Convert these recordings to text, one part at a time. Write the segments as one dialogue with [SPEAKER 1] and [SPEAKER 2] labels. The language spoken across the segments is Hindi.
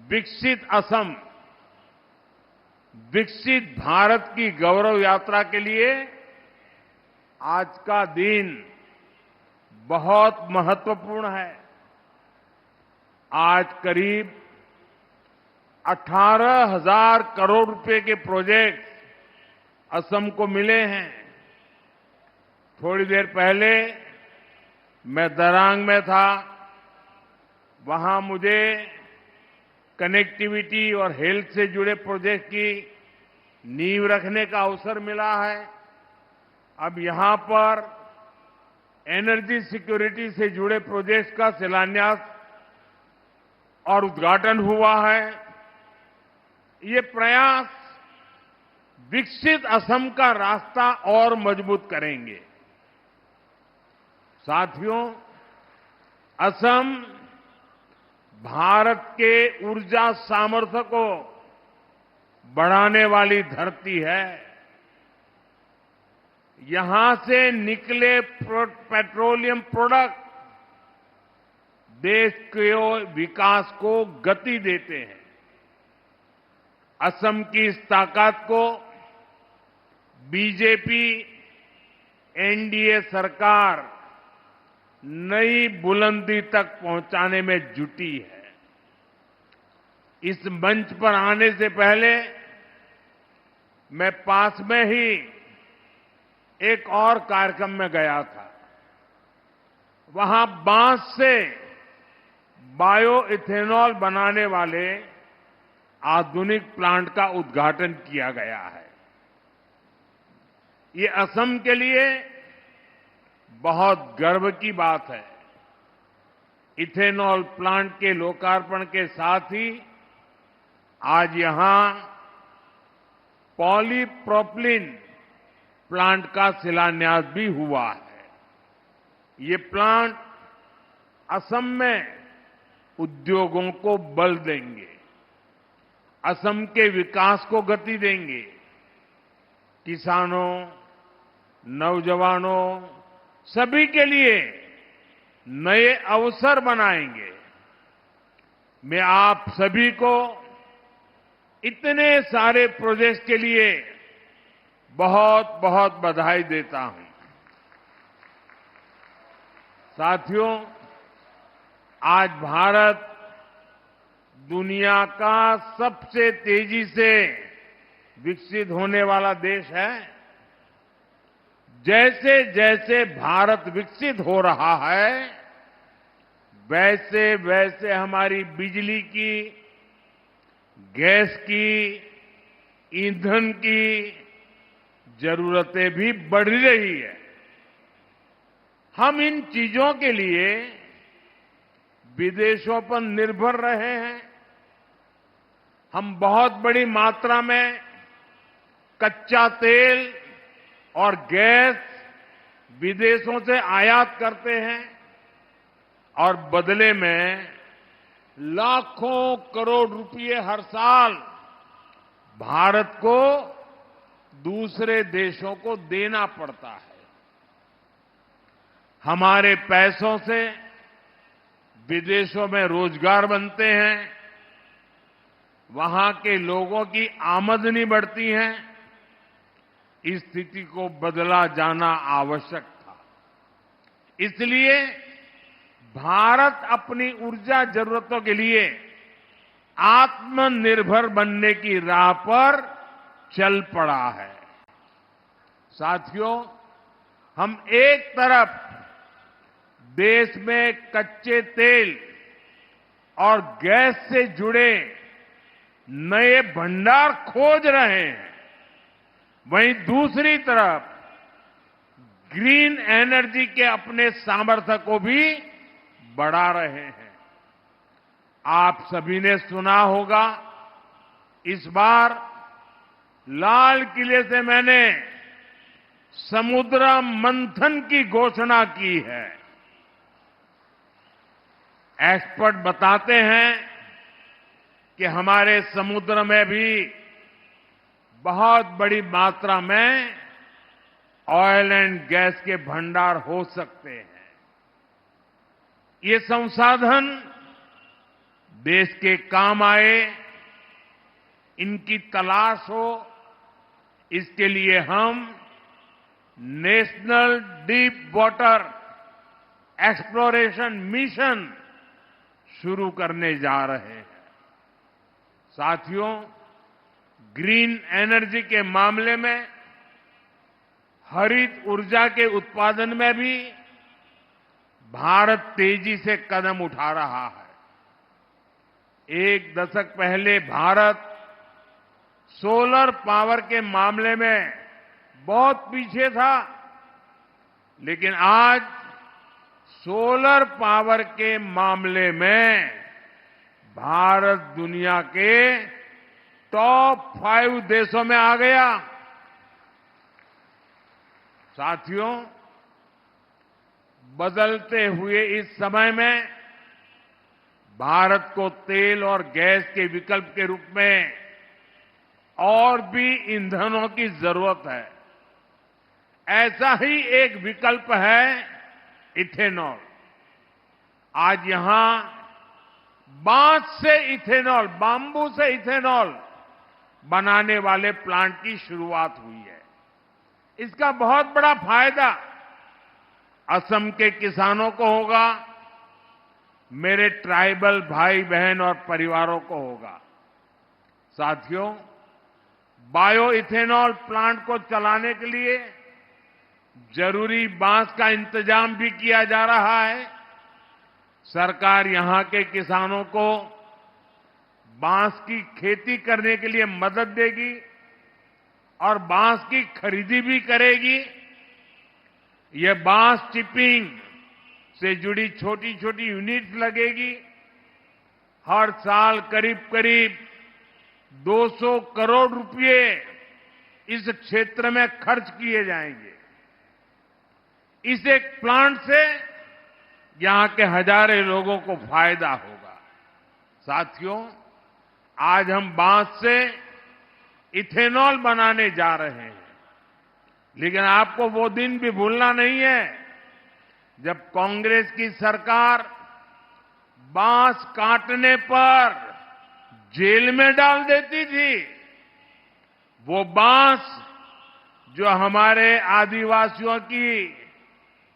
[SPEAKER 1] विकसित असम, विकसित भारत की गौरव यात्रा के लिए आज का दिन बहुत महत्वपूर्ण है। आज करीब 18,000 करोड़ रुपए के प्रोजेक्ट असम को मिले हैं। थोड़ी देर पहले मैं दरांग में था। वहां मुझे कनेक्टिविटी और हेल्थ से जुड़े प्रोजेक्ट की नींव रखने का अवसर मिला है। अब यहां पर एनर्जी सिक्योरिटी से जुड़े प्रोजेक्ट का शिलान्यास और उद्घाटन हुआ है। ये प्रयास विकसित असम का रास्ता और मजबूत करेंगे। साथियों, असम भारत के ऊर्जा सामर्थ्य को बढ़ाने वाली धरती है। यहां से निकले पेट्रोलियम प्रोडक्ट देश के विकास को गति देते हैं। असम की इस ताकत को बीजेपी एनडीए सरकार नई बुलंदी तक पहुंचाने में जुटी है। इस मंच पर आने से पहले मैं पास में ही एक और कार्यक्रम में गया था। वहां बांस से बायो इथेनॉल बनाने वाले आधुनिक प्लांट का उद्घाटन किया गया है। ये असम के लिए बहुत गर्व की बात है। इथेनॉल प्लांट के लोकार्पण के साथ ही आज यहां पॉलीप्रोपिलीन प्लांट का शिलान्यास भी हुआ है। ये प्लांट असम में उद्योगों को बल देंगे, असम के विकास को गति देंगे, किसानों, नौजवानों सभी के लिए नए अवसर बनाएंगे। मैं आप सभी को इतने सारे प्रोजेक्ट के लिए बहुत बहुत बधाई देता हूं। साथियों, आज भारत दुनिया का सबसे तेजी से विकसित होने वाला देश है। जैसे जैसे भारत विकसित हो रहा है, वैसे वैसे हमारी बिजली की, गैस की, ईंधन की जरूरतें भी बढ़ रही है। हम इन चीजों के लिए विदेशों पर निर्भर रहे हैं। हम बहुत बड़ी मात्रा में कच्चा तेल और गैस विदेशों से आयात करते हैं और बदले में लाखों करोड़ रुपए हर साल भारत को दूसरे देशों को देना पड़ता है। हमारे पैसों से विदेशों में रोजगार बनते हैं, वहां के लोगों की आमदनी बढ़ती है। इस स्थिति को बदला जाना आवश्यक था। इसलिए भारत अपनी ऊर्जा जरूरतों के लिए आत्मनिर्भर बनने की राह पर चल पड़ा है। साथियों, हम एक तरफ देश में कच्चे तेल और गैस से जुड़े नए भंडार खोज रहे हैं, वहीं दूसरी तरफ ग्रीन एनर्जी के अपने सामर्थ्य को भी बढ़ा रहे हैं। आप सभी ने सुना होगा, इस बार लाल किले से मैंने समुद्र मंथन की घोषणा की है। एक्सपर्ट बताते हैं कि हमारे समुद्र में भी बहुत बड़ी मात्रा में ऑयल एंड गैस के भंडार हो सकते हैं। ये संसाधन देश के काम आए, इनकी तलाश हो, इसके लिए हम national deep water exploration mission शुरू करने जा रहे हैं। साथियों, ग्रीन एनर्जी के मामले में, हरित ऊर्जा के उत्पादन में भी भारत तेजी से कदम उठा रहा है। एक दशक पहले भारत सोलर पावर के मामले में बहुत पीछे था, लेकिन आज सोलर पावर के मामले में भारत दुनिया के टॉप 5 देशों में आ गया। साथियों, बदलते हुए इस समय में भारत को तेल और गैस के विकल्प के रूप में और भी ईंधनों की जरूरत है। ऐसा ही एक विकल्प है इथेनॉल। आज यहां बांस से इथेनॉल, बाम्बू से इथेनॉल बनाने वाले प्लांट की शुरुआत हुई है। इसका बहुत बड़ा फायदा असम के किसानों को होगा, मेरे ट्राइबल भाई बहन और परिवारों को होगा। साथियों, बायो इथेनॉल प्लांट को चलाने के लिए जरूरी बांस का इंतजाम भी किया जा रहा है। सरकार यहां के किसानों को बांस की खेती करने के लिए मदद देगी और बांस की खरीदी भी करेगी। यह बांस चिपिंग से जुड़ी छोटी छोटी यूनिट्स लगेगी। हर साल करीब करीब 200 करोड़ रुपए इस क्षेत्र में खर्च किए जाएंगे। इस एक प्लांट से यहां के हजारों लोगों को फायदा होगा। साथियों, आज हम बांस से इथेनॉल बनाने जा रहे हैं, लेकिन आपको वो दिन भी भूलना नहीं है जब कांग्रेस की सरकार बांस काटने पर जेल में डाल देती थी। वो बांस जो हमारे आदिवासियों की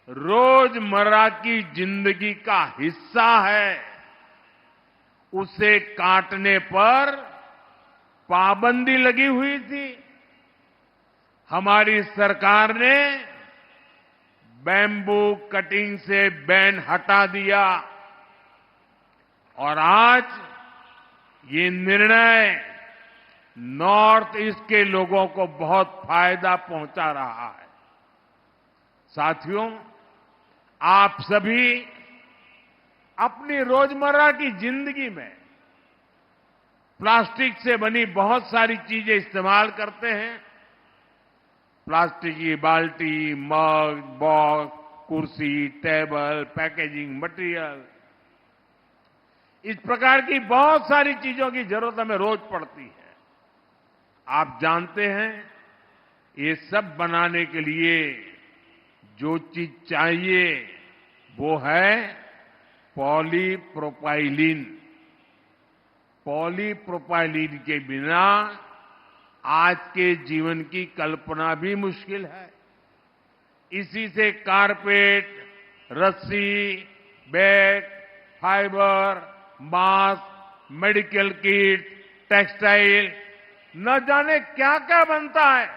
[SPEAKER 1] रोजमर्रा की जिंदगी का हिस्सा है, उसे काटने पर पाबंदी लगी हुई थी। हमारी सरकार ने बैम्बू कटिंग से बैन हटा दिया और आज ये निर्णय नॉर्थ ईस्ट के लोगों को बहुत फायदा पहुंचा रहा है। साथियों, आप सभी अपनी रोजमर्रा की जिंदगी में प्लास्टिक से बनी बहुत सारी चीजें इस्तेमाल करते हैं। प्लास्टिक की बाल्टी, मग, बॉक्स, कुर्सी, टेबल, पैकेजिंग मटेरियल, इस प्रकार की बहुत सारी चीजों की जरूरत हमें रोज पड़ती है। आप जानते हैं, ये सब बनाने के लिए जो चीज चाहिए वो है पॉलीप्रोपाइलीन। पॉलीप्रोपाइलीन के बिना आज के जीवन की कल्पना भी मुश्किल है। इसी से कारपेट, रस्सी, bag, fibre, mask, medical kit, textile, न जाने क्या क्या बनता है।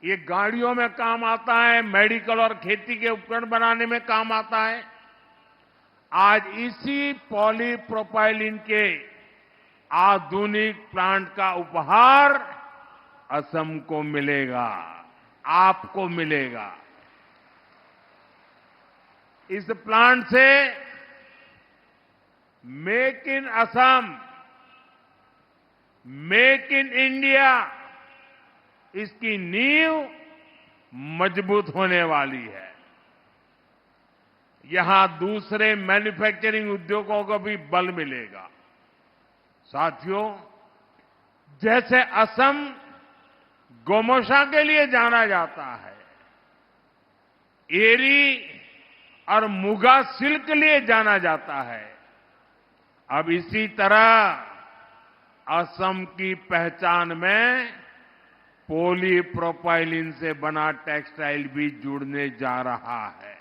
[SPEAKER 1] ये गाड़ियों में काम आता है, मेडिकल और खेती के उपकरण बनाने में काम आता है। आज इसी पॉलीप्रोपाइलीन के आधुनिक प्लांट का उपहार असम को मिलेगा, आपको मिलेगा। इस प्लांट से make in Assam, make in India, इसकी नींव मजबूत होने वाली है। यहां दूसरे मैन्युफैक्चरिंग उद्योगों को भी बल मिलेगा। साथियों, जैसे असम गोमोशा के लिए जाना जाता है, एरी और मुगा सिल्क के लिए जाना जाता है, अब इसी तरह असम की पहचान में पॉलीप्रोपाइलिन से बना टेक्सटाइल भी जुड़ने जा रहा है।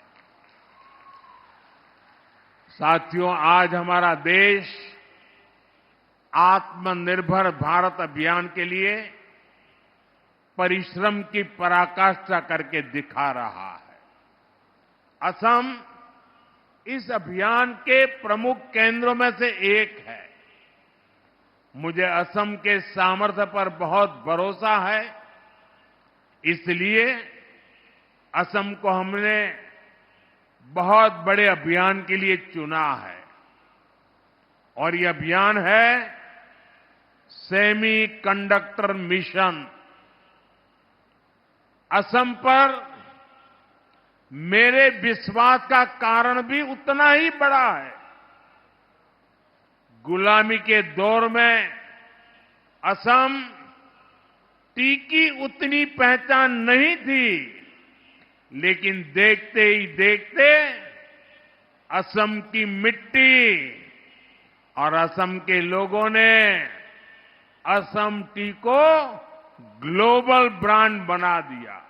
[SPEAKER 1] साथियों, आज हमारा देश आत्मनिर्भर भारत अभियान के लिए परिश्रम की पराकाष्ठा करके दिखा रहा है। असम इस अभियान के प्रमुख केंद्रों में से एक है। मुझे असम के सामर्थ्य पर बहुत भरोसा है, इसलिए असम को हमने बहुत बड़े अभियान के लिए चुना है। और ये अभियान है सेमी कंडक्टर मिशन। असम पर मेरे विश्वास का कारण भी उतना ही बड़ा है। गुलामी के दौर में असम टीकी उतनी पहचान नहीं थी, लेकिन देखते ही देखते असम की मिट्टी और असम के लोगों ने असम टी को ग्लोबल ब्रांड बना दिया।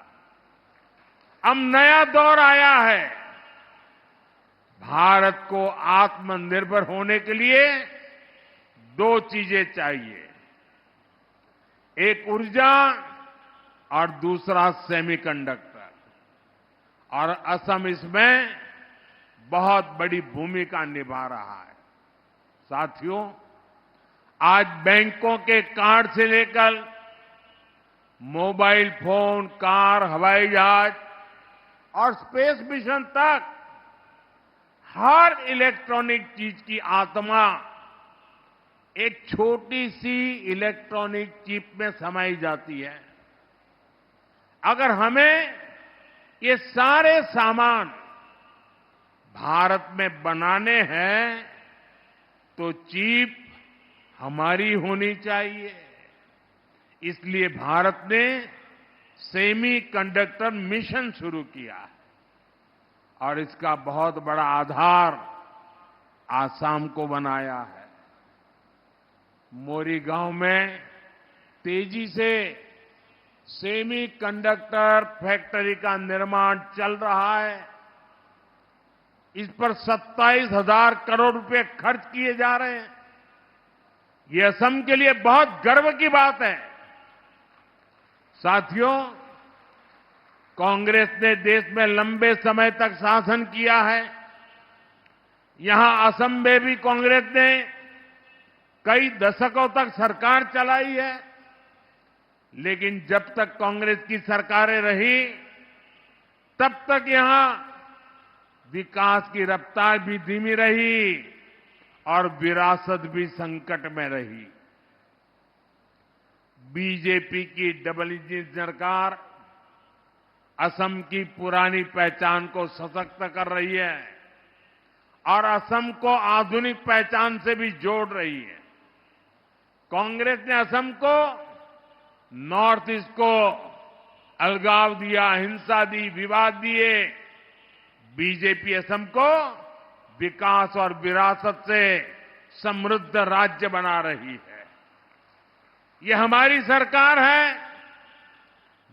[SPEAKER 1] अब नया दौर आया है। भारत को आत्मनिर्भर होने के लिए दो चीजें चाहिए, एक ऊर्जा और दूसरा सेमीकंडक्टर। और असम इसमें बहुत बड़ी भूमिका निभा रहा है। साथियों, आज बैंकों के कार्ड से लेकर मोबाइल फोन, कार, हवाई जहाज और स्पेस मिशन तक हर इलेक्ट्रॉनिक चीज की आत्मा एक छोटी सी इलेक्ट्रॉनिक चिप में समाई जाती है। अगर हमें ये सारे सामान भारत में बनाने हैं तो चिप हमारी होनी चाहिए। इसलिए भारत ने सेमी कंडक्टर मिशन शुरू किया है और इसका बहुत बड़ा आधार आसाम को बनाया है। मोरीगांव में तेजी से सेमी कंडक्टर फैक्ट्री का निर्माण चल रहा है। इस पर 27,000 करोड़ रुपए खर्च किए जा रहे हैं। ये असम के लिए बहुत गर्व की बात है। साथियों, कांग्रेस ने देश में लंबे समय तक शासन किया है। यहां असम में भी कांग्रेस ने कई दशकों तक सरकार चलाई है, लेकिन जब तक कांग्रेस की सरकारें रही तब तक यहां विकास की रफ्तार भी धीमी रही और विरासत भी संकट में रही। बीजेपी की डबल इंजन सरकार असम की पुरानी पहचान को सशक्त कर रही है और असम को आधुनिक पहचान से भी जोड़ रही है। कांग्रेस ने असम को नॉर्थ ईस्ट को अलगाव दिया, हिंसा दी, विवाद दिए। बीजेपी असम को विकास और विरासत से समृद्ध राज्य बना रही है। ये हमारी सरकार है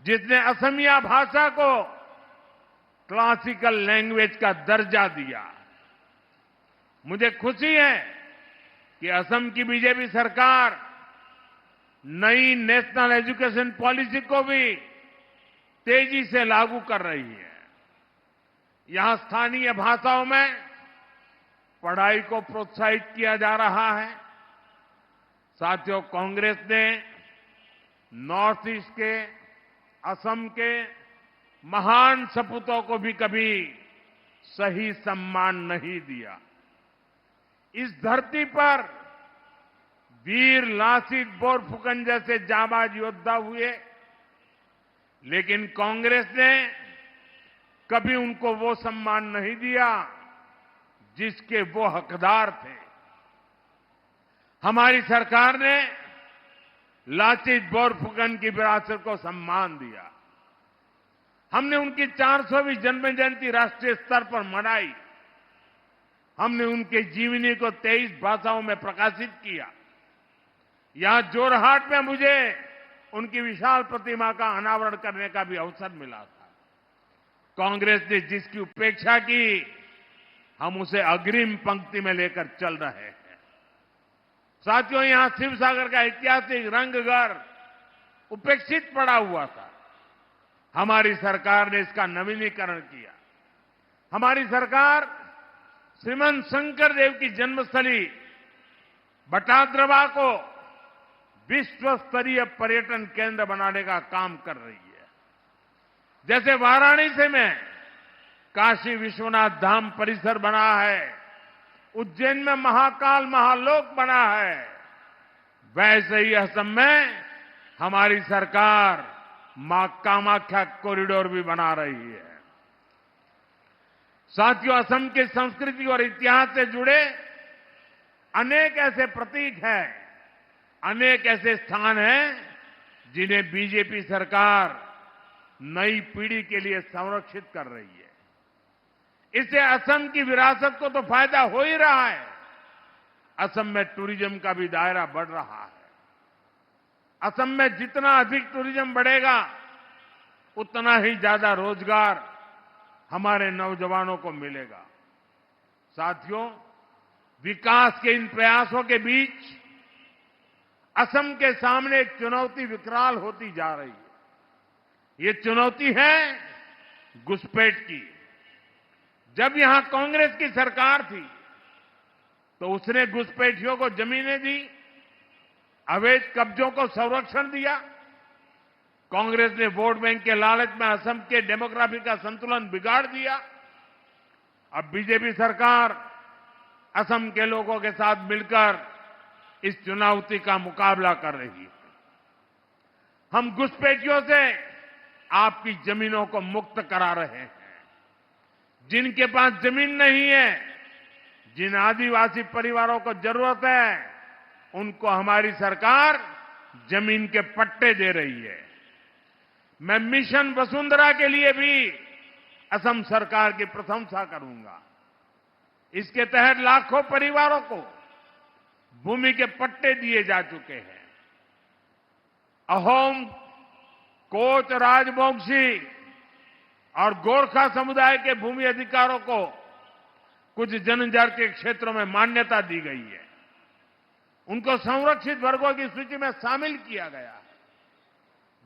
[SPEAKER 1] जिसने असमिया भाषा को क्लासिकल लैंग्वेज का दर्जा दिया। मुझे खुशी है कि असम की बीजेपी सरकार नई नेशनल एजुकेशन पॉलिसी को भी तेजी से लागू कर रही है। यहां स्थानीय भाषाओं में पढ़ाई को प्रोत्साहित किया जा रहा है। साथियों, कांग्रेस ने नॉर्थ ईस्ट के, असम के महान सपूतों को भी कभी सही सम्मान नहीं दिया। इस धरती पर वीर लासित बोरफुकन जैसे जाबाज योद्धा हुए, लेकिन कांग्रेस ने कभी उनको वो सम्मान नहीं दिया जिसके वो हकदार थे। हमारी सरकार ने लासित बोरफुकन की विरासत को सम्मान दिया। हमने उनकी 400वीं जन्म जयंती राष्ट्रीय स्तर पर मनाई। हमने उनके जीवनी को 23 भाषाओं में प्रकाशित किया। यहां जोरहाट में मुझे उनकी विशाल प्रतिमा का अनावरण करने का भी अवसर मिला था। कांग्रेस ने जिसकी उपेक्षा की, हम उसे अग्रिम पंक्ति में लेकर चल रहे हैं। साथियों, यहां शिवसागर का ऐतिहासिक रंगघर उपेक्षित पड़ा हुआ था। हमारी सरकार ने इसका नवीनीकरण किया। हमारी सरकार श्रीमंत शंकर देव की जन्मस्थली बटाद्रवा को विश्व स्तरीय पर्यटन केंद्र बनाने का काम कर रही है। जैसे वाराणसी में काशी विश्वनाथ धाम परिसर बना है, उज्जैन में महाकाल महालोक बना है, वैसे ही असम में हमारी सरकार मां कामाख्या कॉरिडोर भी बना रही है। साथियों, असम की संस्कृति और इतिहास से जुड़े अनेक ऐसे प्रतीक हैं, अनेक ऐसे स्थान हैं जिन्हें बीजेपी सरकार नई पीढ़ी के लिए संरक्षित कर रही है। इससे असम की विरासत को तो फायदा हो ही रहा है, असम में टूरिज्म का भी दायरा बढ़ रहा है। असम में जितना अधिक टूरिज्म बढ़ेगा, उतना ही ज्यादा रोजगार हमारे नौजवानों को मिलेगा। साथियों, विकास के इन प्रयासों के बीच असम के सामने एक चुनौती विकराल होती जा रही है। ये चुनौती है घुसपैठ की। जब यहां कांग्रेस की सरकार थी तो उसने घुसपैठियों को जमीनें दी, अवैध कब्जों को संरक्षण दिया। कांग्रेस ने वोट बैंक के लालच में असम के डेमोग्राफी का संतुलन बिगाड़ दिया। अब बीजेपी सरकार असम के लोगों के साथ मिलकर इस चुनौती का मुकाबला कर रही है। हम घुसपैठियों से आपकी जमीनों को मुक्त करा रहे हैं। जिनके पास जमीन नहीं है, जिन आदिवासी परिवारों को जरूरत है, उनको हमारी सरकार जमीन के पट्टे दे रही है। मैं मिशन वसुंधरा के लिए भी असम सरकार की प्रशंसा करूंगा। इसके तहत लाखों परिवारों को भूमि के पट्टे दिए जा चुके हैं। अहोम, कोच, राजवंशी और गोरखा समुदाय के भूमि अधिकारों को कुछ जनजातीय क्षेत्रों में मान्यता दी गई है। उनको संरक्षित वर्गों की सूची में शामिल किया गया है।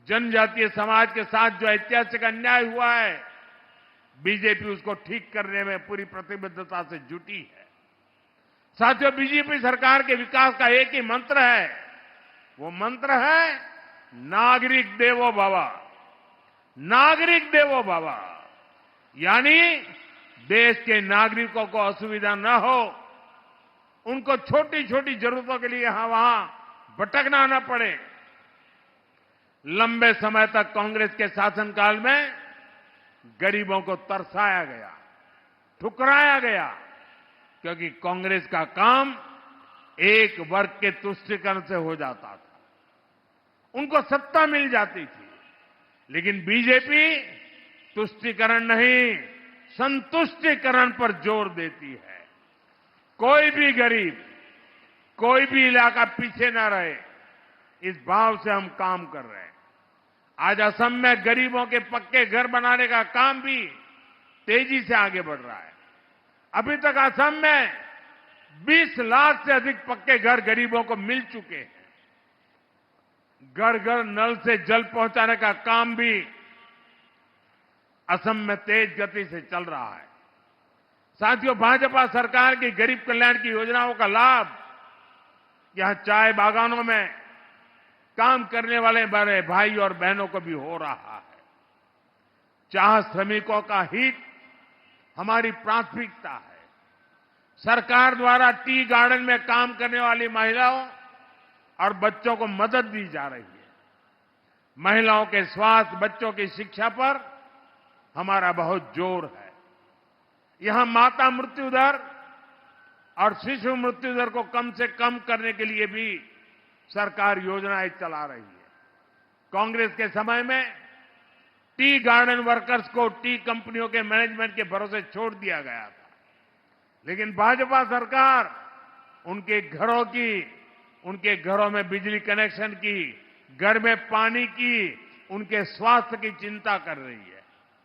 [SPEAKER 1] जनजातीय समाज के साथ जो ऐतिहासिक अन्याय हुआ है, बीजेपी उसको ठीक करने में पूरी प्रतिबद्धता से जुटी है। साथियों, बीजेपी सरकार के विकास का एक ही मंत्र है, वो मंत्र है नागरिक देवो भव। नागरिक देवो भव यानी देश के नागरिकों को असुविधा न हो, उनको छोटी छोटी जरूरतों के लिए यहां वहां भटकना न पड़े। लंबे समय तक कांग्रेस के शासनकाल में गरीबों को तरसाया गया, ठुकराया गया, क्योंकि कांग्रेस का काम एक वर्ग के तुष्टीकरण से हो जाता था। उनको सत्ता मिल जाती थी। लेकिन बीजेपी तुष्टीकरण नहीं, संतुष्टीकरण पर जोर देती है। कोई भी गरीब, कोई भी इलाका पीछे न रहे, इस भाव से हम काम कर रहे हैं। आज असम में गरीबों के पक्के घर बनाने का काम भी तेजी से आगे बढ़ रहा है। अभी तक असम में 20 लाख से अधिक पक्के घर गरीबों को मिल चुके हैं। घर घर नल से जल पहुंचाने का काम भी असम में तेज गति से चल रहा है। साथियों, भाजपा सरकार की गरीब कल्याण की योजनाओं का लाभ यहां चाय बागानों में काम करने वाले बड़े भाई और बहनों को भी हो रहा है। चाह श्रमिकों का हित हमारी प्राथमिकता है। सरकार द्वारा टी गार्डन में काम करने वाली महिलाओं और बच्चों को मदद दी जा रही है। महिलाओं के स्वास्थ्य, बच्चों की शिक्षा पर हमारा बहुत जोर है। यहां माता मृत्यु दर और शिशु मृत्यु दर को कम से कम करने के लिए भी सरकार योजनाएं चला रही है। कांग्रेस के समय में टी गार्डन वर्कर्स को टी कंपनियों के मैनेजमेंट के भरोसे छोड़ दिया गया था। लेकिन भाजपा सरकार उनके घरों में बिजली कनेक्शन की, घर में पानी की, उनके स्वास्थ्य की चिंता कर रही है।